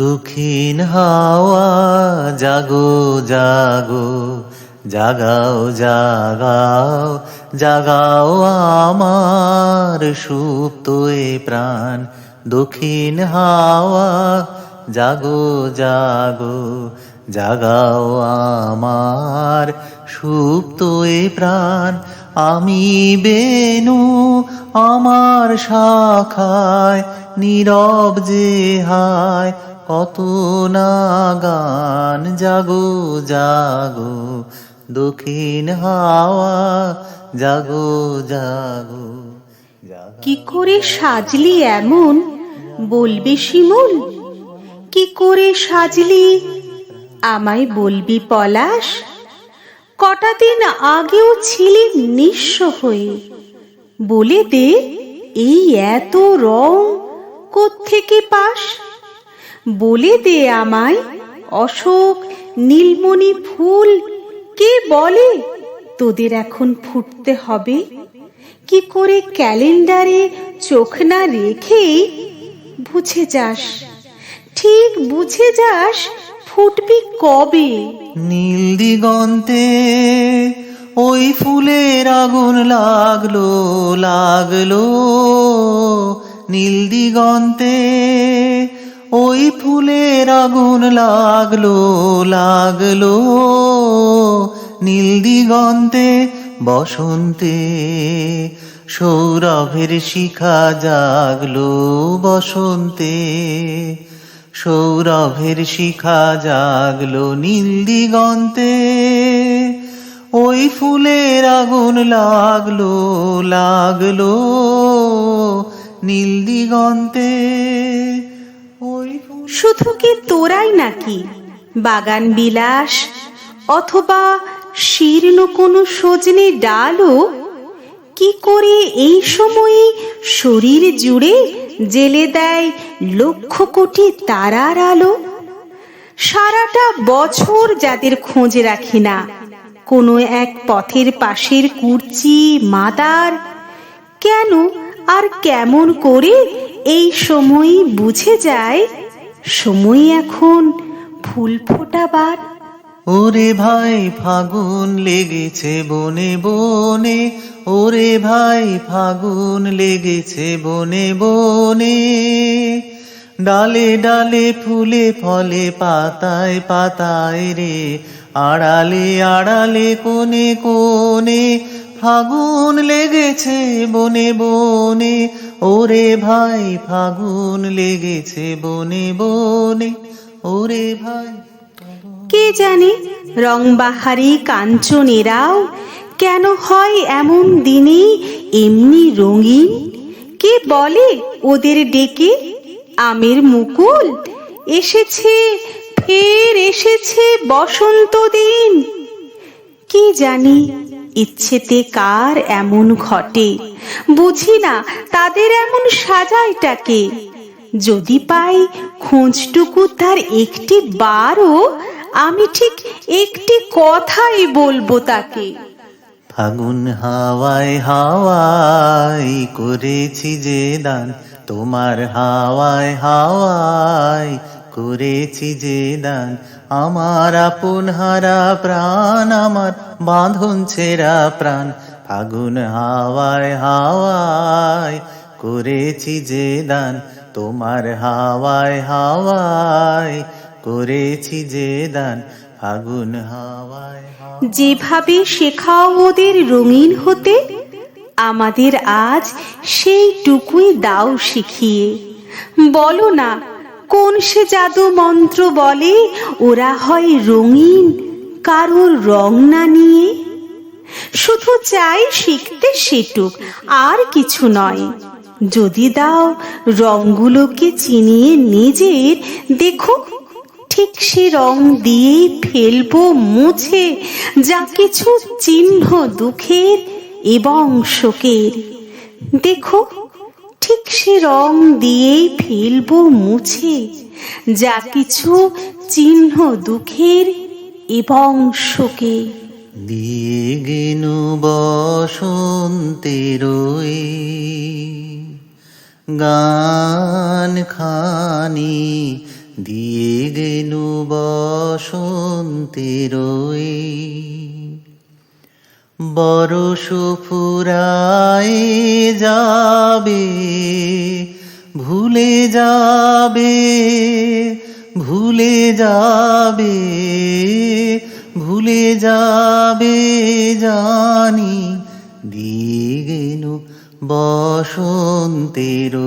দক্ষিণ হাওয়া জাগো জাগো, জাগাও জাগাও জাগাও আমার সুপ্ত এ প্রাণ। দক্ষিণ হাওয়া জাগো জাগো, জাগাও আমার সুপ্ত এ প্রাণ। আমি বেনু আমার শাখায় নীরব যে হায়, কত না গান। জাগো জাগো দক্ষিণ হাওয়া, জাগো জাগো। কি করে সাজলি এমন বলবি শিমুল? কি করে সাজলি আমায় বলবি পলাশ? কটা দিন আগেও ছিলি নিঃস্ব হয়ে, বলে দে এই এত রং কোত্থেকে পাস? বলে দে আমায় অশোক নীলমণি ফুল কে বলে তোদের এখন ফুটতে হবে? কি করে ক্যালেন্ডারে চোখ না রেখেই বুঝে যাস, ঠিক বুঝে যাস ফুটবি কবে? নীল দিগন্তে ওই ফুলের আগুন লাগলো লাগলো, নীল দিগন্তে ওই ফুলের আগুন লাগলো লাগলো। নীল দিগন্তে বসন্তে সৌরভের শিখা জাগলো, বসন্তে সৌরভের শিখা জাগলো। নীল দিগন্তে ওই ফুলের আগুন লাগলো লাগলো, নীল দিগন্তে ওই শুধু কি তোরাই নাকি বাগান বিলাস অথবা শীর্ণ কোনো সজনে ডালও কি করে এই সময়ে শরীর জুড়ে জেলে দেয় লক্ষ কোটি তারার আলো? সারাটা বছর যাদের খোঁজ রাখি না, কোনো এক পথের পাশের কুর্চি মাদার, কেন আর কেমন করে এই সময় বুঝে যায় সময় এখন ফুল ফোটাবার? ওরে ভাই ফাগুন লেগেছে বনে বনে, ওরে ভাই ফাগুন লেগেছে বনে বনে। ডালে ডালে ফুলে ফলে পাতায় পাতায় রে, আড়ালে আড়ালে কোণে কোণে ফাগুন লেগেছে বনে বনে। ওরে ভাই ফাগুন লেগেছে বনে বনে, ওরে ভাই। কে জানে রংবাহারি কাঞ্চনেরাও কেন হয় এমন দিনে এমনি রঙিন? কে বলে ওদের ডেকে আমের মুকুল এসেছে, ফের এসেছে বসন্ত দিন? কি জানি ইচ্ছেতে কার এমন ঘটে, বুঝি না তাদের এমন সাজায়টাকে। যদি পাই খোঁজটুকু তার একটি বারও, আমি ঠিক একটি কথাই বলবো তাকে। ফাগুন হাওয়ায় হাওয়ায় করেছি যে দান, তোমার হাওয়ায় হাওয়ায় করেছি যে দান। আমার আপন হারা প্রাণ, আমার বাঁধন ছেঁড়া প্রাণ। ফাগুন হাওয়ায় হাওয়ায় করেছি যে দান, তোমার হাওয়ায় হাওয়ায় করেছি যে দান। ফাগুন হাওয়ায় যেভাবে শেখাও ওদের রঙিন হতে, আমাদের আজ সেইটুকুই দাও শিখিয়ে। বলো না কোন সে জাদু মন্ত্র বলে ওরা হয় রঙিন কারোর রং না নিয়ে? শুধু চাই শিখতে সেটুক, আর কিছু নয়। যদি দাও রঙগুলোকে চিনিয়ে নিজের, দেখো ঠিক সে রং দিয়েই ফেলবো মুছে যা কিছু চিহ্ন দুঃখের এবং শোকের। দেখো ঠিক সে রং দিয়েই ফেলবো মুছে যা কিছু চিহ্ন দুঃখের এবং শোকের। দিয়ে গেনু বসন্তের ওই গান খানি, দিয়ে গেনু বসন্তের বরষ ফুরায় যাবে, ভুলে যাবে, ভুলে যাবে, ভুলে যাবে জানি, দিয়ে গেনু বসন্তের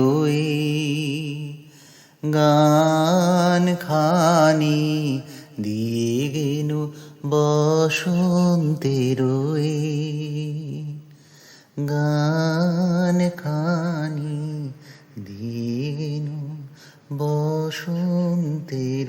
গান খানি, দিয়ে গেনু বসন্তের গান খানি, দিয়ে গেনু বসন্তের